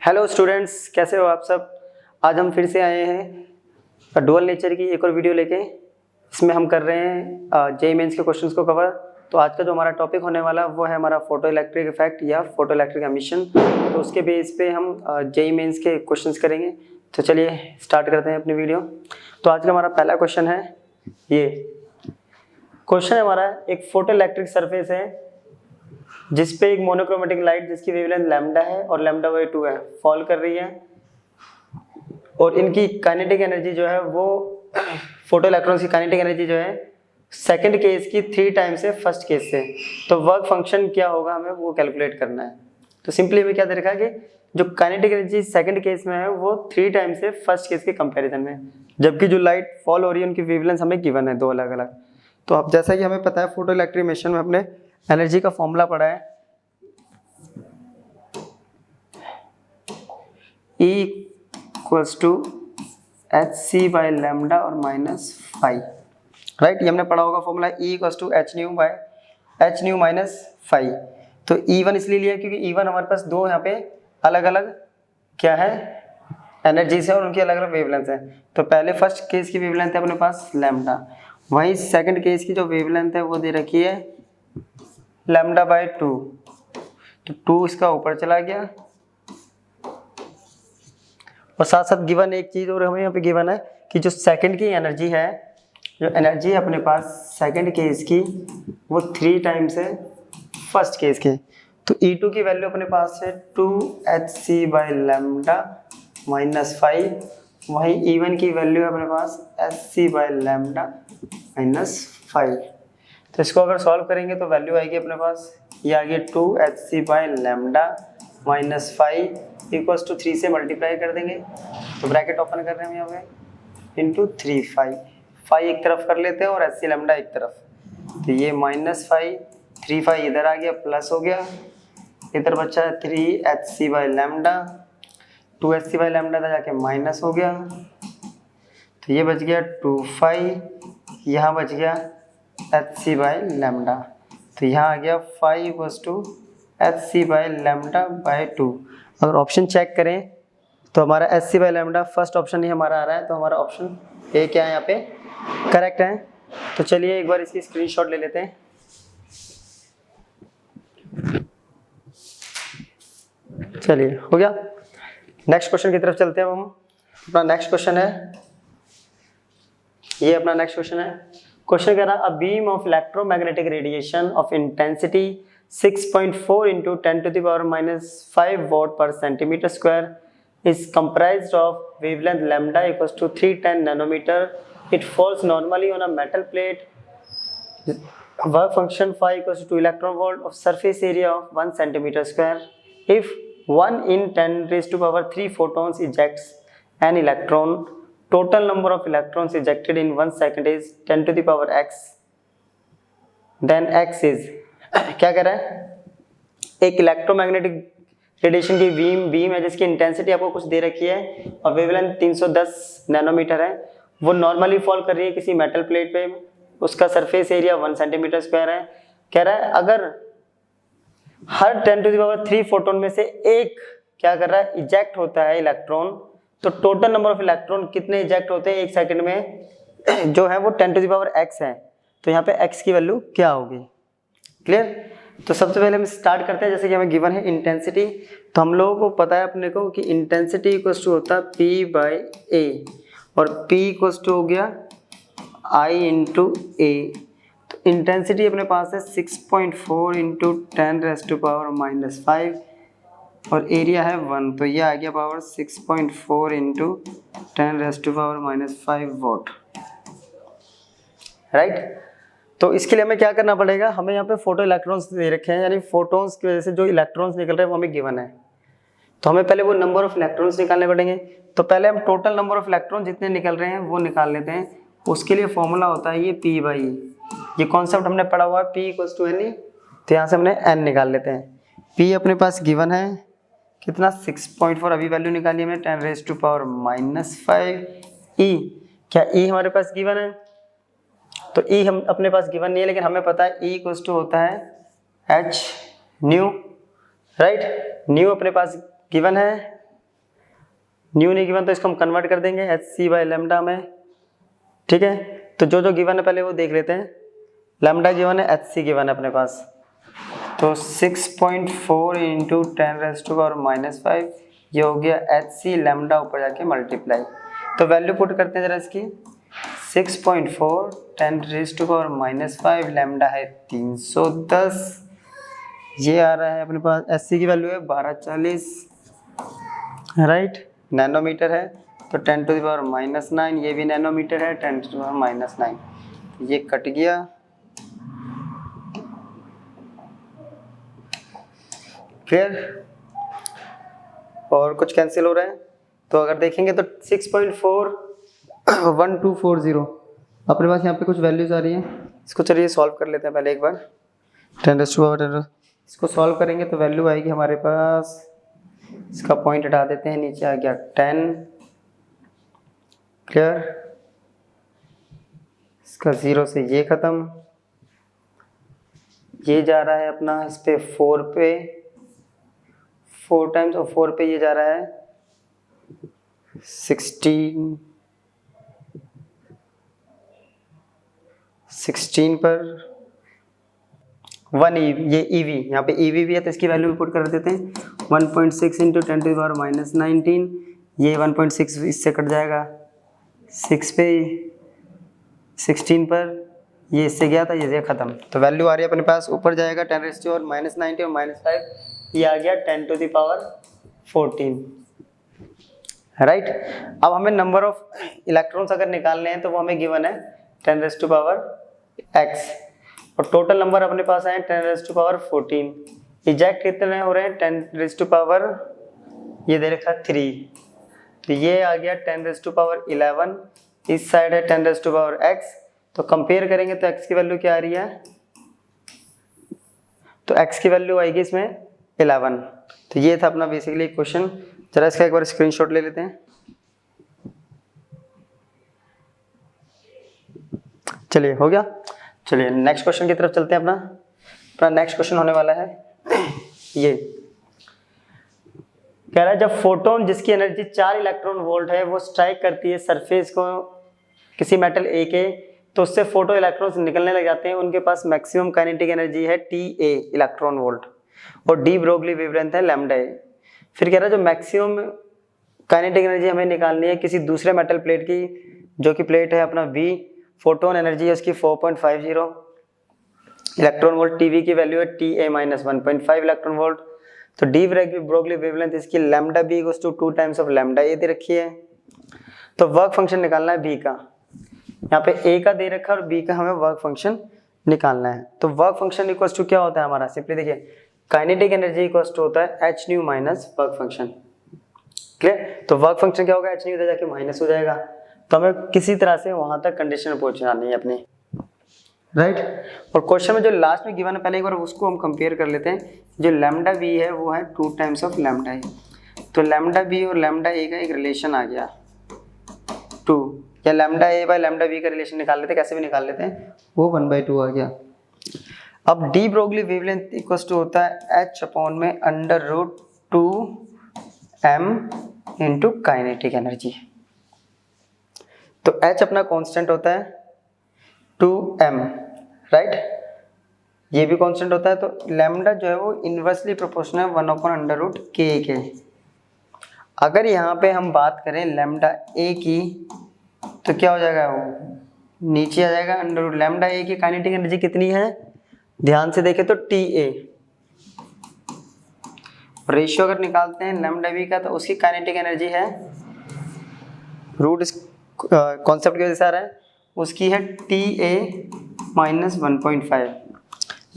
Hello students, कैसे हो आप सब। आज हम फिर से आए हैं डुअल नेचर की एक और वीडियो लेके। इसमें हम कर रहे हैं जेईई मेंस के क्वेश्चंस को कवर। तो आज का जो हमारा टॉपिक होने वाला वो है हमारा फोटो इलेक्ट्रिक इफेक्ट या फोटो इलेक्ट्रिक एमिशन। तो उसके बेस पे हम जेईई मेंस के क्वेश्चंस करेंगे। तो चलिए स्टार्ट करते हैं अपनी वीडियो। तो आज का हमारा पहला क्वेश्चन है, ये क्वेश्चन है हमारा, एक फोटो इलेक्ट्रिक सरफेस है जिस पे एक मोनोक्रोमेटिक लाइट जिसकी वेवलेंथ लैम्डा है और लैम्डा बाई 2 है फॉल कर रही है, और इनकी काइनेटिक एनर्जी जो है वो फोटो इलेक्ट्रॉन्स की काइनेटिक एनर्जी जो है सेकंड केस की 3 टाइम्स है फर्स्ट केस से। तो वर्क फंक्शन क्या होगा हमें वो कैलकुलेट करना है। तो सिंपली हमें क्या दे रखा है कि जो काइनेटिक एनर्जी सेकंड केस में है वो 3 टाइम्स है फर्स्ट केस के कंपैरिजन में, जबकि जो लाइट फॉल हो रही है उनकी वेवलेंथ हमें गिवन है 2 अलग अलग। तो अब जैसा कि हमें पता है फोटो इलेक्ट्रिक एमिशन में अपने एनर्जी का फॉर्मूला पढ़ा है, E equals to H C by lambda और माइनस फाइव, राइट। ये हमने पढ़ा होगा formula, E equals to H nu by H nu minus five. तो E1 इसलिए लिया क्योंकि E1 हमारे पास 2 यहाँ पे अलग अलग क्या है एनर्जीज है और उनकी अलग अलग वेवलेंथ है। तो पहले फर्स्ट केस की वेवलेंथ है अपने पास लैम्डा, वहीं सेकंड केस की जो वेवलेंथ है वो दे रखी है लैम्डा बाई 2। तो 2 इसका ऊपर चला गया, और साथ साथ गिवन एक चीज और हमें यहाँ पे गिवन है कि जो सेकंड की एनर्जी है, जो एनर्जी है अपने पास सेकंड केस की वो 3 टाइम्स है फर्स्ट केस के। तो E2 की वैल्यू अपने पास है 2hc बाई लैम्डा माइनस 5, वहीं E1 की वैल्यू है अपने पास hc बाई लैम्डा माइनस 5। तो इसको अगर सॉल्व करेंगे तो वैल्यू आएगी अपने पास, ये आ गई 2hc by lambda minus 5 equals to 3 से मल्टीप्लाई कर देंगे। तो ब्रैकेट ओपन कर रहे हैं हम यहाँ पे इंटू 3 5 एक तरफ कर लेते हैं और hc लैम्डा एक तरफ। तो ये माइनस 5 3 5 इधर आ गया, प्लस हो गया, इधर बचा है 3hc by lambda, 2hc by lambda था जाके माइनस हो गया। तो ये बच गया 2 5, यहाँ बच गया hc बाई लैम्डा। तो यहाँ आ गया 5 equals to hc by lambda by 2। अगर ऑप्शन चेक करें तो हमारा hc by lambda first option ही हमारा आ रहा है, तो हमारा ऑप्शन ए क्या है यहाँ पे करेक्ट है। तो चलिए एक बार इसकी स्क्रीनशॉट ले लेते हैं। चलिए हो गया, नेक्स्ट क्वेश्चन की तरफ चलते हैं हम। अपना नेक्स्ट क्वेश्चन है, ये अपना नेक्स्ट क्वेश्चन है। क्वेश्चन कह रहा है, a beam of electromagnetic radiation of intensity 6.4 into 10 to the power minus 5 watt per centimeter square is comprised of wavelength lambda equals to 310 nanometer. It falls normally on a metal plate. Work function phi equals to 2 electron volt of surface area of 1 centimeter square. If 1 in 10 raised to power 3 photons ejects an electron, total number of electrons ejected in 1 second is 10 to the power x. Then x is क्या कह रहा है, एक electromagnetic radiation की beam है जिसकी intensity आपको कुछ दे रखी है और वेवलेंथ 310 नैनोमीटर है। वो नॉर्मली फॉल कर रही है किसी मेटल प्लेट पे, उसका सरफेस एरिया 1 सेंटीमीटर स्क्वायर है। कह रहा है अगर हर 10 टू द पावर 3 फोटोन में से एक क्या कर रहा है, इजेक्ट होता है इलेक्ट्रॉन, तो टोटल नंबर ऑफ इलेक्ट्रॉन कितने इजेक्ट होते हैं 1 सेकंड में जो है वो 10 टू द पावर x है। तो यहाँ पे x की वैल्यू क्या होगी, क्लियर। तो सबसे पहले हम स्टार्ट करते हैं, जैसे कि हमें गिवन है इंटेंसिटी। तो हम लोगों को पता है अपने को कि इंटेंसिटी इक्वल्स टू होता है P बाई ए, और P इक्वल्स टू हो गया I इंटू ए। तो इंटेंसिटी अपने पास है 6.4 into 10 raise to power minus 5 और एरिया है 1, तो ये आ गया power 6.4 into 10 raise to power minus 5 watt, right. तो इसके लिए हमें क्या करना पड़ेगा, हमें यहाँ पे फोटो इलेक्ट्रॉन्स दे रखे हैं, यानी फोटोन्स की वजह से जो इलेक्ट्रॉन्स निकल रहे हैं वो हमें गिवन है। तो हमें पहले वो नंबर ऑफ इलेक्ट्रॉन्स निकालने पड़ेंगे। तो पहले हम टोटल नंबर ऑफ इलेक्ट्रॉन जितने निकल रहे हैं वो निकाल लेते हैं। उसके लिए फॉर्मूला होता है ये P बाई, ये कॉन्सेप्ट हमने पढ़ा हुआ है P इक्वल्स टू एन। तो यहाँ से हमने n निकाल लेते हैं। P अपने पास गिवन है कितना 6.4, अभी वैल्यू निकाली हमने 10 raise to power minus 5। E क्या E हमारे पास गिवन है, तो E हम अपने पास गिवन नहीं है, लेकिन हमें पता है E इक्वल्स टू होता है H न्यू, राइट। न्यू अपने पास गिवन है न्यू नहीं गिवन तो इसको हम कन्वर्ट कर देंगे एच सी बाई लेमडा में, ठीक है। तो जो जो गिवन है पहले वो देख लेते हैं। लेमडा गिवन है, एच सी गिवन है अपने पास, तो 6.4 इंटू 10⁻⁻5 ये हो गया एच सी लेमडा ऊपर जाके मल्टीप्लाई। तो वैल्यू पुट करते हैं जरा इसकी, 6.4 10⁻⁻5 लेमडा है 310, ये आ रहा है अपने पास, एच सी की वैल्यू है 1240, राइट, नैनोमीटर है, तो 10⁻⁻9, ये भी नैनोमीटर है 10⁻⁻9, ये कट गया, क्लियर, और कुछ कैंसिल हो रहा है। तो अगर देखेंगे तो 6.41240 अपने पास यहाँ पे कुछ वैल्यूज आ रही हैं, इसको चलिए सॉल्व कर लेते हैं पहले एक बार। 10⁻10 इसको सॉल्व करेंगे तो वैल्यू आएगी हमारे पास, इसका पॉइंट हटा देते हैं, नीचे आ गया 10, क्लियर, इसका 0 से ये ख़त्म, ये जा रहा है अपना इस पे 4 पे, 4 टाइम्स और 4 पे ये जा रहा है 16 पर 1 ये ईवी, यहाँ पे ईवी भी है तो इसकी वैल्यू पुट कर देते हैं, 1.6 इंटू 10⁻19, ये 1.6 इससे कट जाएगा, 6 पे 16 पर ये इससे गया था, ये ख़त्म। तो वैल्यू आ रही है अपने पास, ऊपर जाएगा 10⁻90 और -5, ये आ गया 10⁻14, राइट। अब हमें नंबर ऑफ इलेक्ट्रॉन्स अगर निकालने हैं तो वो हमें गिवन है 10⁻x, और टोटल नंबर अपने पास आए 10⁻14, इजेक्ट कितने हो रहे हैं 10⁻, ये दे रखा 3, तो ये आ गया 10⁻11, इस साइड है 10⁻x, तो कंपेयर करेंगे तो x की वैल्यू क्या आ रही है, तो x की वैल्यू आएगी इसमें 11। तो ये था अपना बेसिकली क्वेश्चन, जरा इसका एक बार स्क्रीनशॉट ले लेते हैं। चलिए हो गया, चलिए नेक्स्ट क्वेश्चन की तरफ चलते हैं। अपना नेक्स्ट क्वेश्चन होने वाला है ये, कह रहा है जब फोटोन जिसकी एनर्जी 4 इलेक्ट्रॉन वोल्ट है वो स्ट्राइक करती है सरफेस को किसी मेटल ए के, तो उससे फोटो इलेक्ट्रॉन्स निकलने लग जाते हैं, उनके पास मैक्सिमम काइनेटिक एनर्जी है TA इलेक्ट्रॉन वोल्ट और डी ब्रोगली वेवलेंथ है लैम्डा ए। फिर कह रहा है जो मैक्सिमम काइनेटिक एनर्जी हमें निकालनी है किसी दूसरे मेटल प्लेट की, जो कि प्लेट है अपना V, फोटोन एनर्जी है उसकी 4.50 इलेक्ट्रॉन वोल्ट, टीवी की वैल्यू है TA-1.5 इलेक्ट्रॉन वोल्ट, तो डी ब्रोगली वेवलेंथ इसकी lambda B equals to 2 times of lambda A दे रखी है। तो वर्क फंक्शन निकालना है B का, यहाँ पे A का दे रखा है और B का हमें वर्क फंक्शन निकालना है। तो वर्क फंक्शन इक्वल्स टू क्या होता है हमारा, सिंपली देखिए काइनेटिक एनर्जी इक्वल्स टू होता है h new minus work function, clear. तो वर्क फंक्शन क्या होगा, h न्यू इधर जाके माइनस हो जाएगा, तो हमें किसी तरह से वहां तक कंडीशन पहुंचानी है अपनी, राइट। और क्वेश्चन में जो लास्ट में गिवन है पहले एक बार उसको हम कंपेयर कर लेते हैं। जो लैम्डा B है वो है 2 टाइम्स ऑफ लैम्डा ए, तो लैम्डा B और लैम्डा ए का एक रिलेशन आ गया 2, या lambda A by lambda B का रिलेशन निकाल लेते, कैसे भी निकाल लेते हैं, वो 1/2 आ गया। अब de Broglie wavelength equals to होता है h अपॉन में √2m इंटू काइनेटिक एनर्जी। तो h अपना कांस्टेंट होता है 2m, राइट, ये भी कांस्टेंट होता है, तो लैम्डा जो है वो इनवर्सली प्रोपोर्शनल है 1/√k के। अगर यहाँ पे हम बात करें लैम्डा a की तो क्या हो जाएगा, वो नीचे आ जाएगा अंडर लैम्डा a की काइनेटिक एनर्जी कितनी है, ध्यान से देखें तो TA, रेशियो अगर निकालते हैं लैम्डा B का तो उसकी काइनेटिक एनर्जी है रूट कॉन्सेप्ट की वजह से आ रहा है, उसकी है TA-1.5,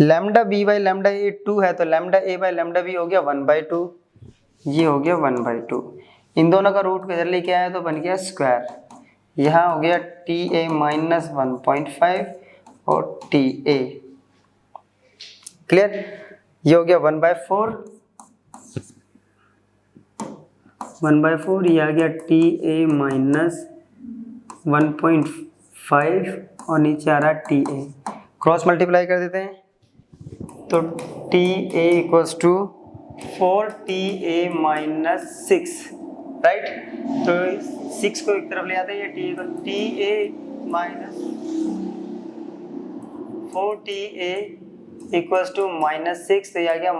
lambda B by lambda A 2 है, तो lambda A by lambda B हो गया 1/2, ये हो गया 1/2, इन दोनों का रूट इधर लेके आया तो बन गया स्क्वायर, यहाँ हो गया TA-1.5 और TA, क्लियर, ये हो गया 1/4, ये आ गया TA-1.5 और नीचे आ रहा है TA, क्रॉस मल्टीप्लाई कर देते हैं तो TA equals to 4TA-6 right. तो 6 को एक तरफ ले आते हैं, ये टी को T A minus 4TA equals to -6, तो ये आ गया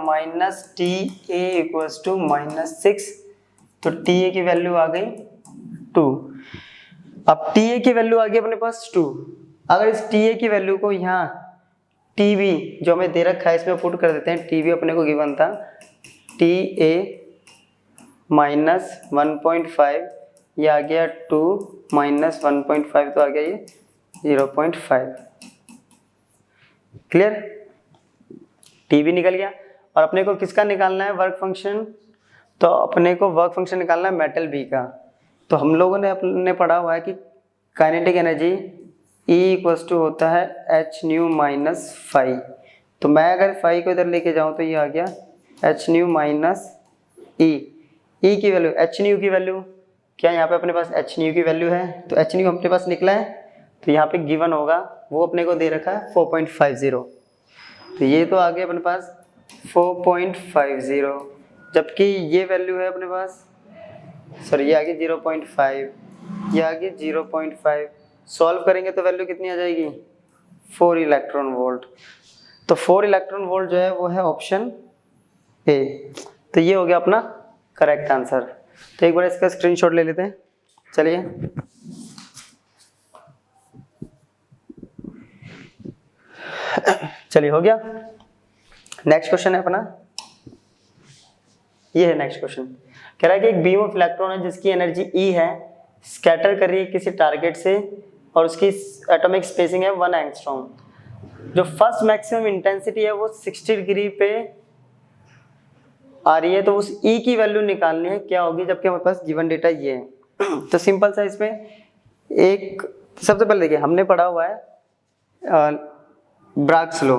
-TA इक्वल्स टू -6, तो TA की वैल्यू आ गई 2। अब TA की वैल्यू आ गई अपने पास 2। अगर इस TA की वैल्यू को यहाँ TB जो हमें दे रखा है इसमें पुट कर देते हैं। TB अपने को गिवन था TA -1.5, ये आ गया 2 -1.5, तो आ गया ये 0.5। क्लियर, TB निकल गया। और अपने को किसका निकालना है वर्क फंक्शन, तो अपने को वर्क फंक्शन निकालना है मेटल बी का। तो हम लोगों ने अपने पढ़ा हुआ है कि kinetic energy E equals to होता है h न्यू माइनस फाई। तो मैं अगर फाई को इधर लेके जाऊं तो ये आ गया h न्यू माइनस E की वैल्यू h न्यू की वैल्यू क्या यहाँ पे अपने पास h न्यू की वैल्यू है, तो h न्यू अपने पास निकला है, तो यहाँ पे गिवन होगा वो अपने को दे रखा है 4.50, तो ये तो आ गया अपने पास 4.50, जबकि ये वैल्यू है अपने पास, सॉरी ये आ गई 0.5, ये आ गई 0.5। सॉल्व करेंगे तो वैल्यू कितनी आ जाएगी 4 इलेक्ट्रॉन वोल्ट। तो 4 इलेक्ट्रॉन वोल्ट जो है वो है ऑप्शन ए। तो ये हो गया अपना करेक्ट आंसर। तो एक बार इसका स्क्रीनशॉट ले लेते हैं। चलिए चलिए हो गया। नेक्स्ट क्वेश्चन है अपना, ये है नेक्स्ट क्वेश्चन। कह रहा है कि एक बीम ऑफ इलेक्ट्रॉन है जिसकी एनर्जी E है, स्कैटर कर रही है किसी टारगेट से और उसकी एटॉमिक स्पेसिंग है 1 एंगस्ट्रॉम। जो फर्स्ट मैक्सिमम इंटेंसिटी है वो 60 डिग्री पे आ रही है, तो उस E की वैल्यू निकालनी है क्या होगी, जबकि हमारे पास गिवन डेटा ये है। तो सिंपल सा इसमें एक सबसे पहले देखिए हमने पढ़ा हुआ है ब्राग्स लॉ।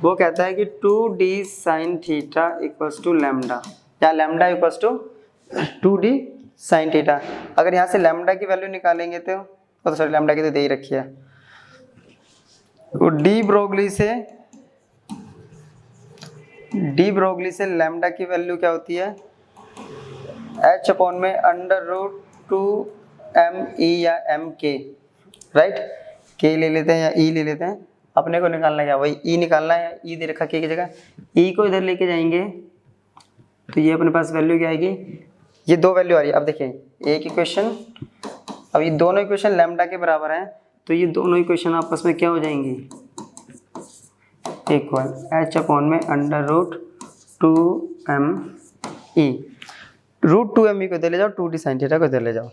वो कहता है कि 2d sin theta equals to lambda, या lambda equals to 2d sin theta. अगर यहाँ से लैम्डा की वैल्यू निकालेंगे तो सॉरी लैम्डा की तो दे ही रखी है, डी ब्रोगली से लैम्डा की वैल्यू क्या होती है h अपॉन में √2m e या mk, राइट। k ले लेते हैं या e ले लेते हैं, अपने को निकालना क्या वही e निकालना है। e दे रखा k की जगह e को इधर लेके जाएंगे तो ये अपने पास वैल्यू क्या आएगी, ये दो वैल्यू आ रही है। अब देखिए एक इक्वेशन, अब ये दोनों इक्वेशन लैम्डा के बराबर हैं, तो ये दोनों इक्वेशन आपस में क्या हो जाएंगी इक्वल h अपॉन में √2m e। √2m e को इधर ले जाओ, 2d sin थीटा को इधर ले जाओ,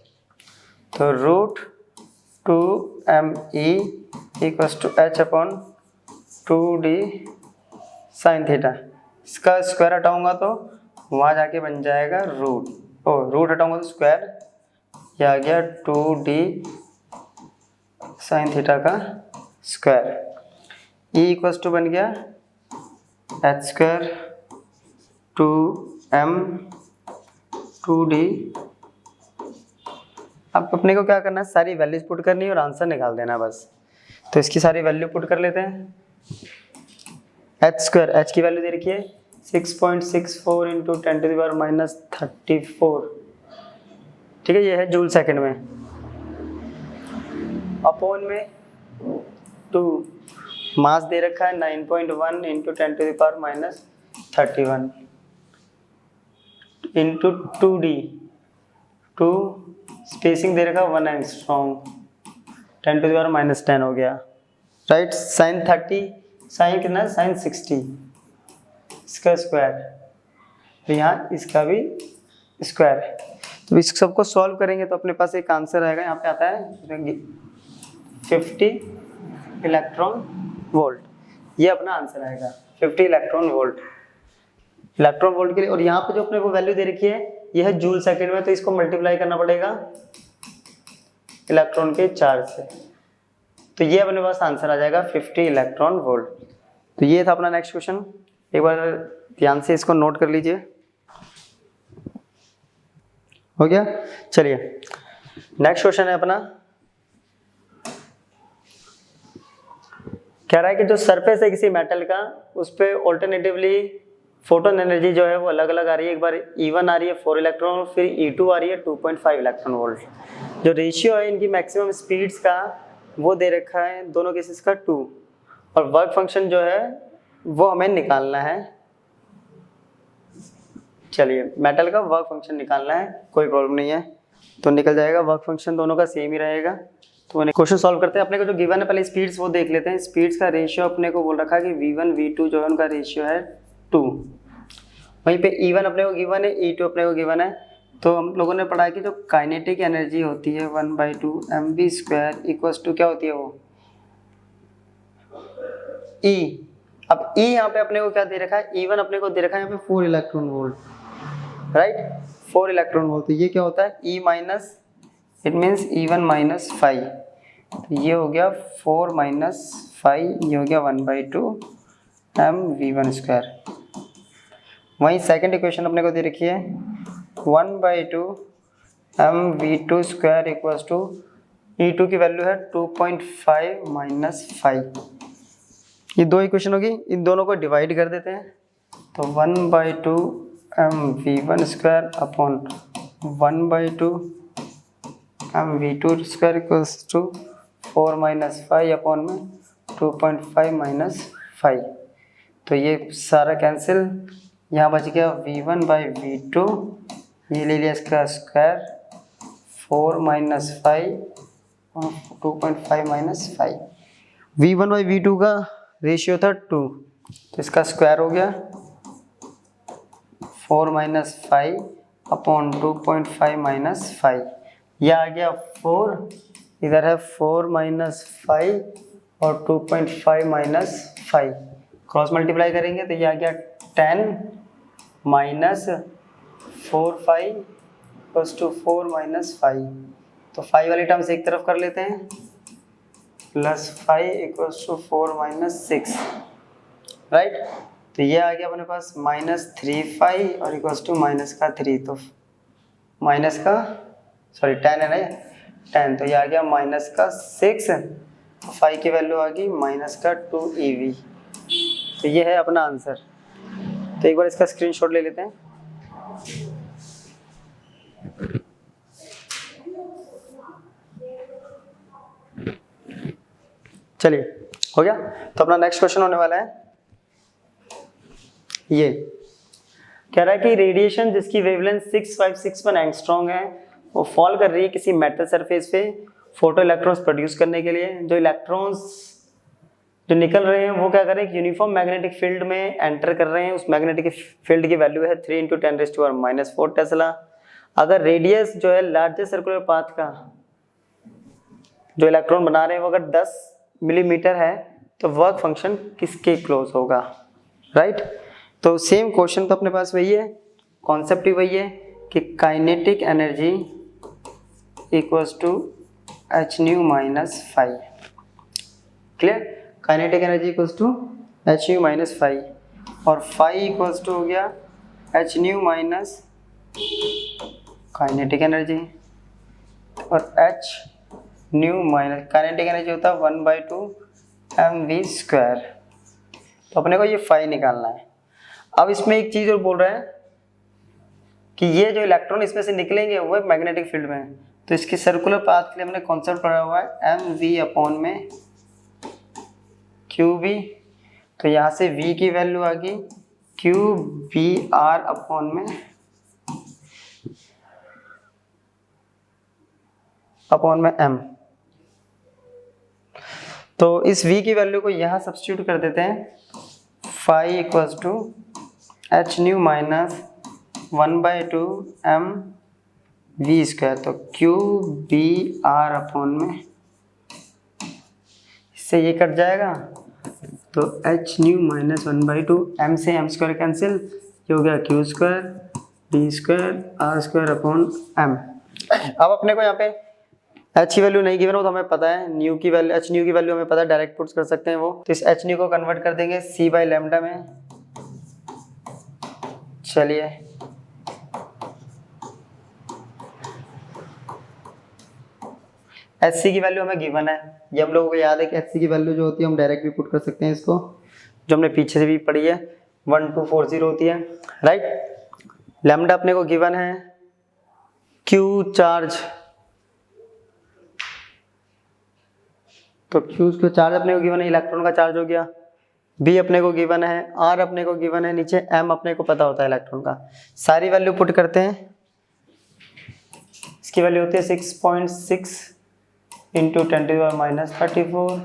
तो √2m e equals to h upon 2d sin theta. इसका स्क्वायर हटाऊंगा तो वहाँ जाके बन जाएगा रूट हटाऊंगा तो स्क्वायर, ये आ गया 2d sin थीटा का स्क्वायर। e इक्वल्स टू बन गया h स्क्वायर 2m 2d। अब अपने को क्या करना है, सारी वैल्यूज पुट करनी है और आंसर निकाल देना है बस। तो इसकी सारी वैल्यू पुट कर लेते हैं। h स्क्वायर, h की वैल्यू दे रखी है 6.64 इंटू 10⁻34, ठीक है, ये है जूल सेकंड में, अपॉन में 2, मास दे रखा है 9.1 इंटू 10⁻31 इंटू 2d, 2 स्पेसिंग दे रखा 1 एंगस्ट्रॉम, 10⁻10 हो गया, राइट। साइन 30, साइन कितना है साइन 60, इसका स्क्वायर, तो यहाँ इसका भी स्क्वायर है। तो इस सबको सॉल्व करेंगे तो अपने पास एक आंसर आएगा, यहाँ पे आता है 50 इलेक्ट्रॉन वोल्ट, ये अपना आंसर आएगा 50 इलेक्ट्रॉन वोल्ट के लिए। और यहाँ पे जो अपने को वैल्यू दे रखी है ये है जूल सेकंड में, तो इसको मल्टीप्लाई करना पड़ेगा इलेक्ट्रॉन के चार्ज से, तो ये अपने पास आंसर आ जाएगा 50 इलेक्ट्रॉन वोल्ट। तो ये था अपना नेक्स्ट क्वेश्चन, एक बार ध्यान से इसको नोट कर लीजिए। हो गया, चलिए नेक्स्ट क्वेश्चन है अपना, कह रहा है कि जो सरफेस है किसी मेटल का उस पे ऑल्टरनेटिवली फोटोन एनर्जी जो है वो अलग अलग आ रही है, एक बार E1 आ रही है 4 इलेक्ट्रॉन वोल्ट, फिर E2 आ रही है 2.5 इलेक्ट्रॉन वोल्ट। जो रेशियो है इनकी मैक्सिमम स्पीड्स का वो दे रखा है दोनों केसेस का 2, और वर्क फंक्शन जो है वो हमें निकालना है। चलिए मेटल का वर्क फंक्शन निकालना है, कोई प्रॉब्लम नहीं है, तो निकल जाएगा, वर्क फंक्शन दोनों का सेम ही रहेगा। तो क्वेश्चन सॉल्व करते हैं। अपने को जो गिवन है पहले स्पीड्स वो देख लेते हैं। स्पीड्स का रेशियो अपने को बोल रखा है कि V1 V2 जो है उनका रेशियो है 2। वहीं पे E1 अपने को गिवन है, E2 अपने को गिवन है। तो हम लोगों ने पढ़ा कि जो काइनेटिक एनर्जी होती है 1/2 mv² इक्वल्स टू क्या होती है वो E। अब E यहाँ पे अपने को क्या दे रखा है, E1 अपने को दे रखा है यहाँ पे 4 electron volt, right, 4 electron volt. तो ये क्या होता है E minus, it means E1 minus 5, तो ये हो गया 4 माइनस 5, ये हो गया 1/2 mv1²। वहीं सेकंड इक्वेशन अपने को दे रखी है 1/2 mv2² इक्वल्स टू E2 की वैल्यू है 2.5 माइनस 5। ये दो इक्वेशन होगी, इन दोनों को डिवाइड कर देते हैं। तो 1/2 mv1² upon 1/2 mv2² equals to 4 minus 5 upon में 2.5 माइनस 5। तो ये सारा कैंसिल, यहाँ बच गया v1/v2, ये ले लिया इसका स्क्वायर 4 माइनस 5 और 2.5 माइनस 5। v1/v2 का रेशियो था 2, तो इसका स्क्वायर हो गया 4 माइनस 5 अपॉन 2.5 माइनस 5। यह आ गया 4, इधर है 4 माइनस 5 और 2.5 माइनस 5, क्रॉस मल्टीप्लाई करेंगे तो यह आ गया 10 माइनस 4/5 प्लस टू 4 माइनस 5। तो 5 वाली टर्म्स एक तरफ कर लेते हैं, plus 5 equals to 4 minus 6, right. तो ये आ गया अपने पास -3/5 और इक्वल्स टू माइनस का 3, तो माइनस का 10 है ना, 10, तो ये आ गया माइनस का 6, 5 की वैल्यू आ गई माइनस का 2 eV। तो ये है अपना आंसर। तो एक बार इसका स्क्रीनशॉट ले लेते हैं। चलिए हो गया। तो अपना नेक्स्ट क्वेश्चन होने वाला है, ये कह रहा है कि रेडिएशन जिसकी वेवलेंथ 6561 एंगस्ट्रॉम है वो फॉल कर रही है किसी मेटल सरफेस पे फोटो इलेक्ट्रॉन्स प्रोड्यूस करने के लिए। जो इलेक्ट्रॉन्स जो निकल रहे हैं वो क्या कर रहे हैं, यूनिफॉर्म मैग्नेटिक फील्ड में एंटर कर रहे हैं। उस मैग्नेटिक फील्ड की वैल्यू है 3 × 10⁻⁴ टेस्ला। अगर रेडियस जो है लार्जेस्ट सर्कुलर पाथ का जो इलेक्ट्रॉन बना रहे हैं वो अगर 10 मिलीमीटर है तो वर्क फंक्शन किसके क्लोज होगा, राइट। तो सेम क्वेश्चन तो अपने पास वही है, कॉन्सेप्ट ही वही है कि kinetic energy equals to h⁻⁻⁵ clear. Kinetic energy equals to h⁻⁻⁵ और φ इक्वल्स टू हो गया h⁻- काइनेटिक एनर्जी और h⁻- काइनेटिक एनर्जी होता है 1/2 mv²। तो अपने को ये φ निकालना है। अब इसमें एक चीज और बोल रहा है कि ये जो इलेक्ट्रॉन इसमें से निकलेंगे वो मैग्नेटिक फील्ड में, तो इसके सर्कुलर पाथ के लिए हमने कॉन्सेप्ट पढ़ा हुआ है mv अपॉन में qv। तो यहाँ से v की वैल्यू आ गई qbr अपॉन में m। तो इस v की वैल्यू को यहाँ सब्स्टिट्यूट कर देते हैं, φ इक्वल्स टू h⁻- 1/2 mv²। तो qbr अपॉन में, इससे ये कट जाएगा तो h⁻- 1/2 m से m² कैंसिल, ये हो गया q² d² r² upon m। अब अपने को यहाँ पे h की वैल्यू नहीं गिवन हो तो हमें पता है न्यू की वैल्यू, h न्यू की वैल्यू हमें पता है, डायरेक्ट पुट कर सकते हैं वो। तो इस h न्यू को कन्वर्ट कर देंगे c/λ में। चलिए HC की वैल्यू हमें गिवन है, ये हम लोगों को याद है कि HC की वैल्यू जो होती है हम डायरेक्ट भी पुट कर सकते हैं इसको, जो हमने पीछे से भी पढ़ी है। 1240 होती है, राइट। लैम्डा अपने को गिवन है, क्यू चार्ज, तो क्यू चार्ज अपने को गिवन है, इलेक्ट्रॉन का चार्ज हो गया। बी अपने को गिवन है, आर अपने को गिवन है, नीचे एम अपने को पता होता है इलेक्ट्रॉन का। सारी वैल्यू पुट करते हैं। इसकी वैल्यू होती है 6.6 इंटू 10⁻⁻34।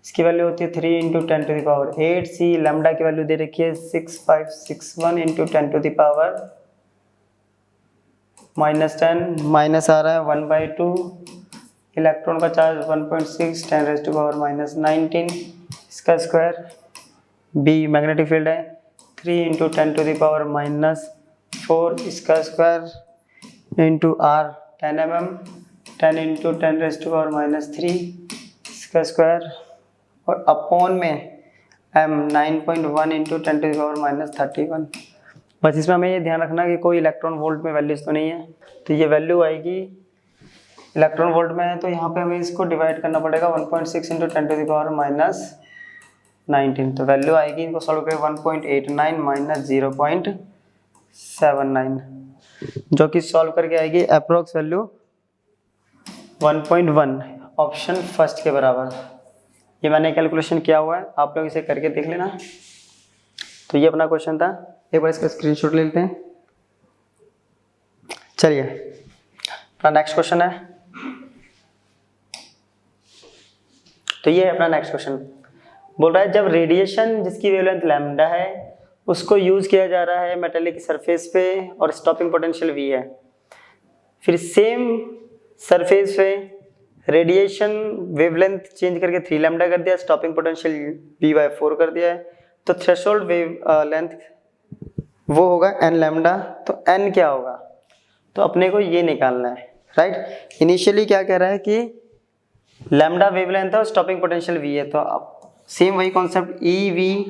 इसकी वैल्यू होती है 3 इंटू 10⁸ सी। लैम्डा की वैल्यू दे रखी है 6561 इंटू 10⁻10 माइनस आ रहा है 1/2। इलेक्ट्रॉन का चार्ज 1.6 10⁻⁻19 इसका स्क्वायर। बी मैग्नेटिक फील्ड है 3 इंटू 10⁻⁻4 इसका square into R 10 mm 10 into 10⁻⁻3 इसका स्क्वायर और अपॉन में एम 9.1 इंटू 10⁻31। बस इसमें हमें ये ध्यान रखना कि कोई इलेक्ट्रॉन वोल्ट में वैल्यूज तो नहीं है, तो ये वैल्यू आएगी इलेक्ट्रॉन वोल्ट में है, तो यहाँ पे हमें इसको डिवाइड करना पड़ेगा 1.6 इंटू 10⁻⁻19, तो वैल्यू आएगी, इनको सॉल्व करें 1.89 माइनस 0.79, जो कि सॉल्व करके आएगी अप्रोक्स वैल्यू 1.1, ऑप्शन फर्स्ट के बराबर। ये मैंने कैलकुलेशन किया हुआ है, आप लोग इसे करके देख लेना। तो ये अपना क्वेश्चन था, एक बार इसका स्क्रीनशॉट ले लेते हैं। चलिए अपना नेक्स्ट क्वेश्चन है, तो ये है अपना नेक्स्ट क्वेश्चन। बोल रहा है जब रेडिएशन जिसकी वेवलेंथ लैम्डा है उसको यूज किया जा रहा है मेटेलिक सरफेस पे और स्टॉपिंग पोटेंशियल V है, फिर सेम सरफेस पे रेडिएशन वेवलेंथ चेंज करके 3 लैम्डा कर दिया, स्टॉपिंग पोटेंशियल V/4 कर दिया है, तो थ्रेशोल्ड वेव लेंथ वो होगा n लैम्डा। तो n क्या होगा, तो अपने को ये निकालना है, राइट। इनिशियली क्या कह रहा है कि लैम्डा वेवलेंथ है और स्टॉपिंग पोटेंशियल V है, तो अब सेम वही concept EV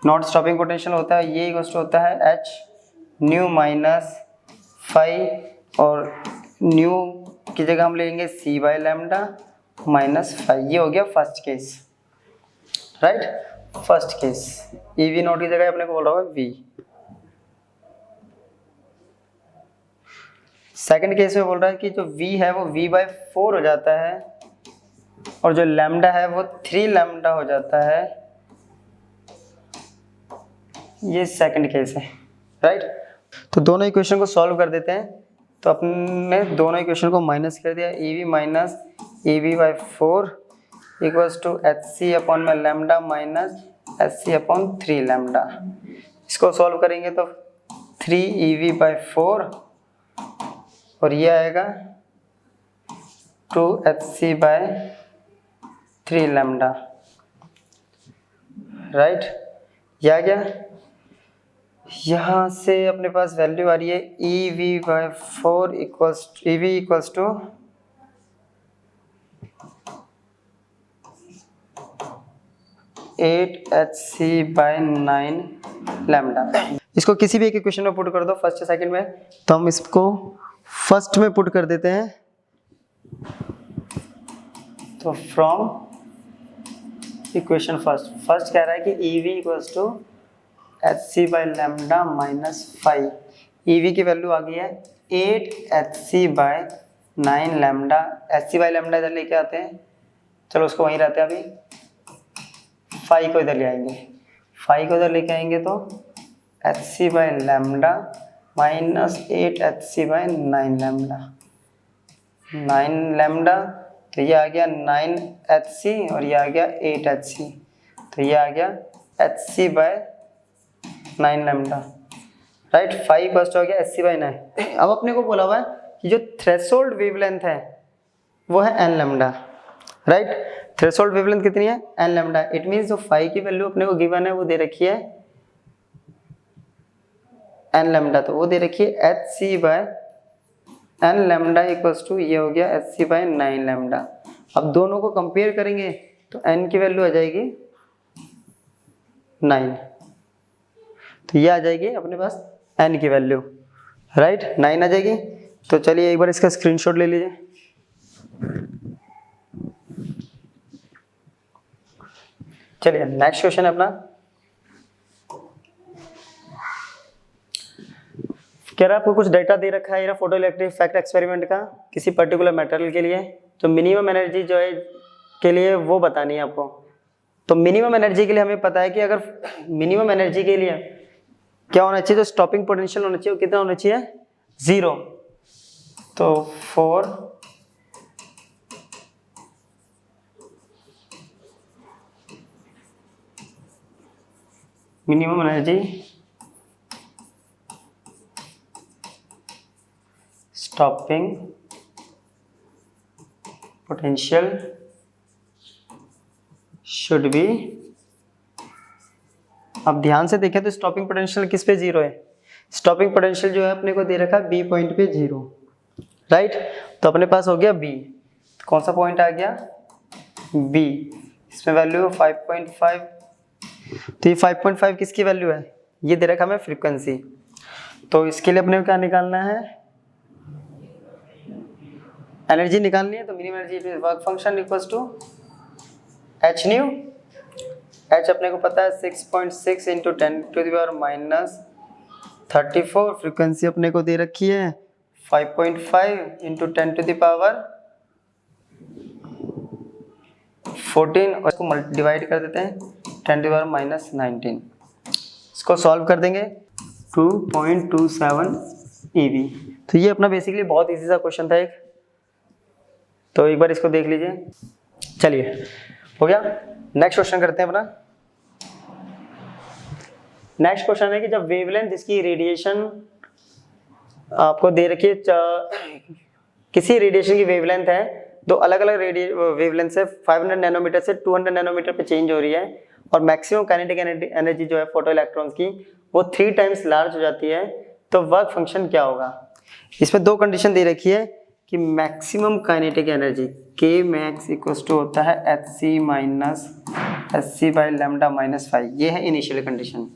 not stopping potential होता है, ये इक्वल होता है h न्यू माइनस फाई, और न्यू की जगह हम लेंगे c/λ माइनस फाई। ये हो गया first case, right. First case EV not की जगह अपने को बोल रहा है V। सेकंड केस में बोल रहा है कि जो V है वो V/4 हो जाता है और जो लैम्डा है वो 3 लैम्डा हो जाता है। ये सेकंड केस है, राइट। तो दोनों इक्वेशन को सॉल्व कर देते हैं, तो अपने दोनों इक्वेशन को माइनस कर दिया, EV minus EV/4 equals to HC upon में lambda minus HC upon 3 lambda. इसको सॉल्व करेंगे तो 3EV/4 और ये आएगा 2HC/3 लैम्डा, राइट। ये आ गया। यहाँ से अपने पास वैल्यू आ रही है EV/4 equals to 8HC/9 lambda. इसको किसी भी एक इक्वेशन में पुट कर दो, फर्स्ट या सेकंड में, तो हम इसको फर्स्ट में पुट कर देते हैं। तो फ्रॉम इक्वेशन फर्स्ट कह रहा है कि EV equals to HC/λ minus 5। EV की वैल्यू आ गई है 8HC/9 लैम्डा। HC/λ इधर लेके आते हैं, चलो उसको वहीं रहते हैं अभी। 5 को इधर ले आएंगे, 5 को इधर लेके आएंगे तो HC/λ minus 8HC/9 lambda, 9 lambda, तो ये आ गया 9HC और ये आ गया 8HC, तो ये आ गया HC/9 लैम्डा, राइट। 5 फर्स्ट हो गया HC/9। अब अपने को बोला हुआ है कि जो थ्रेशोल्ड वेवलेंथ है वो है n lambda, right. Threshold wavelength कितनी है, n लैम्डा। इट मींस जो 5 की वैल्यू अपने को गिवन है वो दे रखी है n लैम्डा, तो वो दे रखी है HC/n लैम्डा इक्वल्स टू ये हो गया HC/9 लैम्डा। अब दोनों को कंपेयर करेंगे तो n की वैल्यू आ जाएगी 9, तो ये आ जाएगी अपने पास n की वैल्यू, राइट, 9 आ जाएगी। तो चलिए एक बार इसका स्क्रीनशॉट ले लीजिए। चलिए नेक्स्ट क्वेश्चन है अपना, कह रहा है आपको कुछ डेटा दे रखा है ये फोटो इलेक्ट्रिक इफेक्ट एक्सपेरिमेंट का किसी पर्टिकुलर मटेरियल के लिए, तो मिनिमम एनर्जी जो है के लिए वो बतानी है आपको। तो मिनिमम एनर्जी के लिए हमें पता है कि अगर मिनिमम एनर्जी के लिए क्या होना चाहिए, जो स्टॉपिंग पोटेंशियल होना चाहिए वो कितना होना चाहिए, 0। तो 4 minimum energy stopping potential should be. अब ध्यान से देखें तो स्टॉपिंग पोटेंशियल किस पे 0 है, स्टॉपिंग पोटेंशियल जो है अपने को दे रखा है बी पॉइंट पे 0, राइट। तो अपने पास हो गया बी, कौन सा पॉइंट आ गया, बी। इसमें वैल्यू 5.5, तो ये 5.5 किसकी वैल्यू है, ये दे रखा हमें फ्रीक्वेंसी। तो इसके लिए अपने को क्या निकालना है, एनर्जी निकालनी है। तो minimum energy work function equals to H nu. H अपने को पता है 6.6 इंटू 10⁻⁻34। फ्रीक्वेंसी अपने को दे रखी है 5.5 इंटू 10⁻14, और इसको डिवाइड कर देते हैं 10⁻⁻19। इसको सॉल्व कर देंगे 2.27 eV। तो ये अपना बेसिकली बहुत इजी सा क्वेश्चन था एक, तो एक बार इसको देख लीजिए। चलिए हो गया, नेक्स्ट क्वेश्चन करते हैं अपना। नेक्स्ट क्वेश्चन है कि जब वेवलेंथ जिसकी रेडिएशन आपको दे रखी है, किसी रेडिएशन की वेवलेंथ है, दो अलग अलग वेवलेंथ से 500 नैनोमीटर से 200 नैनोमीटर पे चेंज हो रही है, और मैक्सिमम काइनेटिक एनर्जी जो है फोटो इलेक्ट्रॉन्स की वो 3 टाइम्स लार्ज हो जाती है, तो वर्क फंक्शन क्या होगा। इसमें दो कंडीशन दे रखी है कि मैक्सिमम काइनेटिक एनर्जी के मैक्स इक्वल्स टू होता है hc minus hc by lambda minus 5, ये है इनिशियल कंडीशन।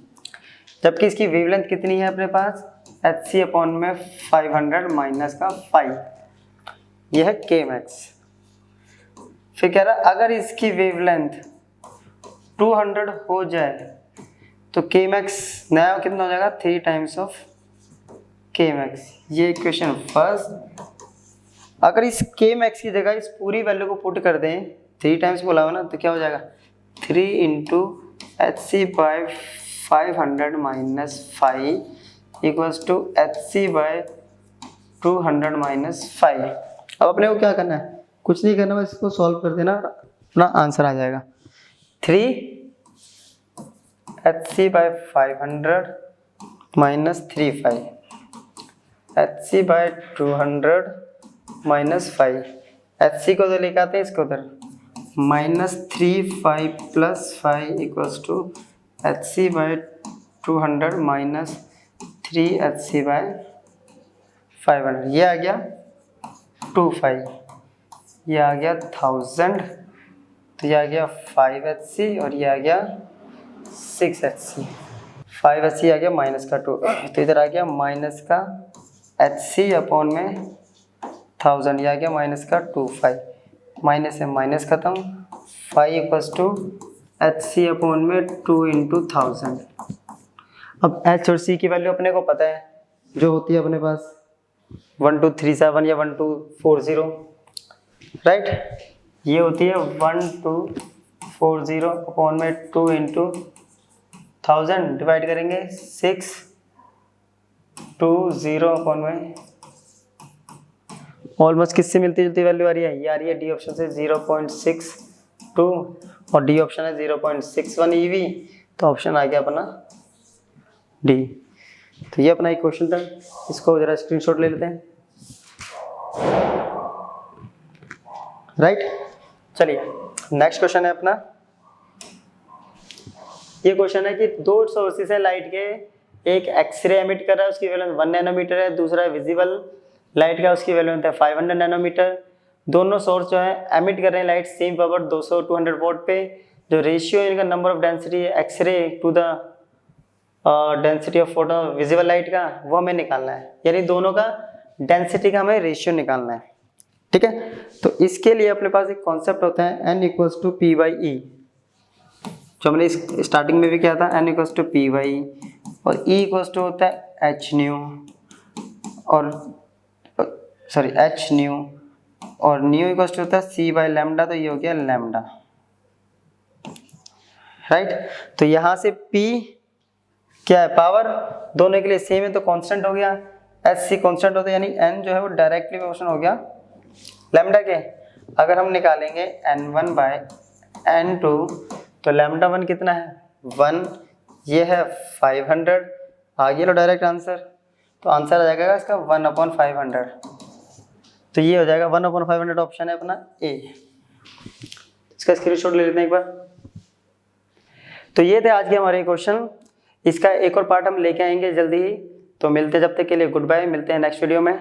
जबकि इसकी वेवलेंथ कितनी है अपने पास, hc अपॉन में 500 माइनस का 5, ये है के मैक्स। फिर कह रहा अगर इसकी वेवलेंथ 200 हो जाए तो के मैक्स नया कितना हो जाएगा, 3 टाइम्स ऑफ के मैक्स। ये इक्वेशन फर्स्ट। अगर इस के मैक्स की जगह इस पूरी वैल्यू को पुट कर दें, 3 टाइम्स बोला हो ना, तो क्या हो जाएगा 3 into hc by 500 minus 5 equals to hc by 200 minus 5। अब अपने को क्या करना है, कुछ नहीं करना, बस इसको सॉल्व कर देना, अपना आंसर आ जाएगा 3 hc by 500 minus 35 hc by 200 minus 5। hc को तो लेके आते हैं इसको उधर, minus 3 plus 5 equals to hc by 200 minus 3 hc by 500। ये आ गया 25, ये आ गया 1000, तो ये आ गया 5 hc और ये आ गया 6 hc। 5 hc आ गया माइनस का 2, तो इधर आ गया माइनस का hc अपॉन में 1000, ये आ गया माइनस का 25, माइनस से माइनस खत्म, 5 इक्वल्स टू hc अपॉन में 2 इंटू 1000। अब h और c की वैल्यू अपने को पता है, जो होती है अपने पास 1237 या 1240, राइट। ये होती है 1240 अपॉन में 2 इंटू 1000, डिवाइड करेंगे 620 अपॉन में, ऑलमोस्ट किससे मिलती जुलती वैल्यू आ रही है, ये आ रही है डी ऑप्शन से 0.62 और डी ऑप्शन है 0.61 eV, तो ऑप्शन आ गया अपना डी। तो ये अपना एक क्वेश्चन था, इसको जरा स्क्रीनशॉट ले लेते हैं, राइट। चलिए नेक्स्ट क्वेश्चन है अपना। ये क्वेश्चन है कि दो सोर्सेस है लाइट के, एक एक्सरे एमिट कर रहा है उसकी वेवलेंथ 1 नैनोमीटर है, दूसरा विजिबल लाइट का उसकी वेवलेंथ है 500 नैनोमीटर। दोनों सोर्स जो है एमिट कर रहे हैं लाइट सेम पावर 200-200 वोल्ट पे। जो रेशियो इनका नंबर ऑफ डेंसिटी है X-ray to the density of photo visible light का, वो हमें निकालना है, यानी दोनों का डेंसिटी का हमें रेशियो निकालना है, ठीक है। तो इसके लिए अपने पास एक कॉन्सेप्ट होता है n equals to P by E, जो हमने स्टार्टिंग में भी किया था, n equals to P by E, और e इक्वल्स टू होता है h न्यू और सॉरी एच न्यू, और न्यू इक्वल टू होता है सी बाई लैम्डा, तो ये हो गया लैम्डा, राइट। तो यहाँ से P क्या है, पावर, दोनों के लिए सेम है तो कांस्टेंट हो गया, एच सी कांस्टेंट होता है, यानी n जो है वो डायरेक्टली प्रोपोर्शनल हो गया लैम्डा के। अगर हम निकालेंगे n1 बाय n2 तो लैम्डा 1 कितना है 1, ये है 500, आ गया लो डायरेक्ट आंसर। तो आंसर आ जाएगा इसका 1/500, तो ये हो जाएगा 1/500, ऑप्शन है अपना ए। इसका स्क्रीनशॉट ले लेते हैं एक बार। तो ये थे आज के हमारे क्वेश्चन, इसका एक और पार्ट हम लेके आएंगे जल्दी ही। तो मिलते हैं, जब तक के लिए गुड बाय, मिलते हैं नेक्स्ट वीडियो में।